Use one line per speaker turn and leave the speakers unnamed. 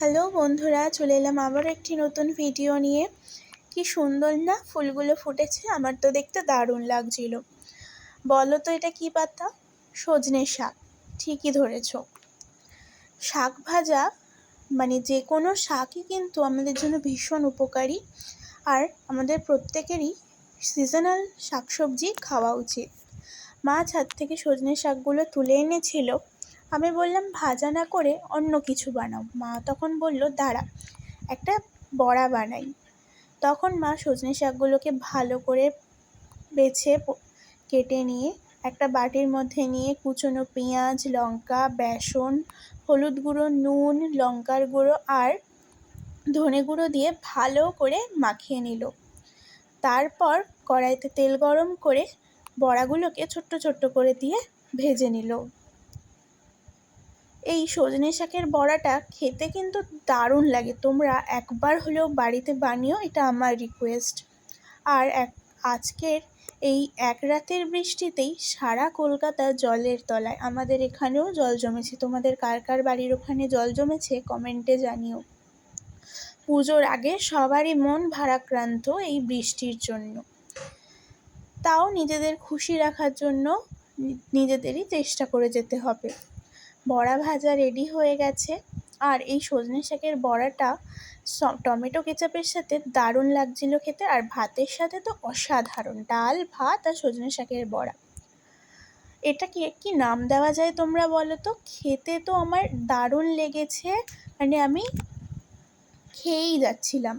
Hello বন্ধুরা, চলে এলাম আবার একটি নতুন ভিডিও নিয়ে। কি সুন্দর না ফুলগুলো ফুটেছে, আমার তো দেখতে দারুণ লাগছিল। বলো তো এটা কি পাতা? সজনে শাক। ঠিকই ধরেছ। শাক ভাজা মানে যে কোনো শাকই কিন্তু আমাদের জন্য ভীষণ উপকারী, আর আমাদের প্রত্যেকেরই সিজনাল শাকসবজি খাওয়া উচিত। মা ছাদ থেকে সজনে শাকগুলো তুলে এনেছিল। আমি বললাম ভাজা না করে অন্য কিছু বানাও। মা তখন বলল দাঁড়া একটা বড়া বানাই। তখন মা সজনে শাকগুলোকে ভালো করে বেছে কেটে নিয়ে একটা বাটির মধ্যে নিয়ে কুচনো পেঁয়াজ, লঙ্কা, বেসন, হলুদ গুঁড়ো, নুন, লঙ্কার গুঁড়ো আর ধনে গুঁড়ো দিয়ে ভালো করে মাখিয়ে নিল। তারপর কড়াইতে তেল গরম করে বড়াগুলোকে ছোট্ট ছোট্ট করে দিয়ে ভেজে নিল। এই সজনে শাকের বড়াটা খেতে কিন্তু দারুণ লাগে। তোমরা একবার হলেও বাড়িতে বানিও, এটা আমার রিকোয়েস্ট। আর আজকের এই এক রাতের বৃষ্টিতেই সারা কলকাতা জলের তলায়। আমাদের এখানেও জল জমেছে। তোমাদের কার কার বাড়ির ওখানে জল জমেছে কমেন্টে জানিও। পুজোর আগে সবারই মন ভারাক্রান্ত এই বৃষ্টির জন্য। তাও নিজেদের খুশি রাখার জন্য নিজেদেরই চেষ্টা করে যেতে হবে। বড়া ভাজা রেডি হয়ে গেছে। আর এই সজনে শাকের বড়াটা টমেটো কেচাপের সাথে দারুণ লাগছিল খেতে, আর ভাতের সাথে তো অসাধারণ। ডাল ভাত আর সজনে শাকের বড়া, এটাকে কি নাম দেওয়া যায় তোমরা বলো তো? খেতে তো আমার দারুণ লেগেছে, মানে আমি খেয়েই যাচ্ছিলাম।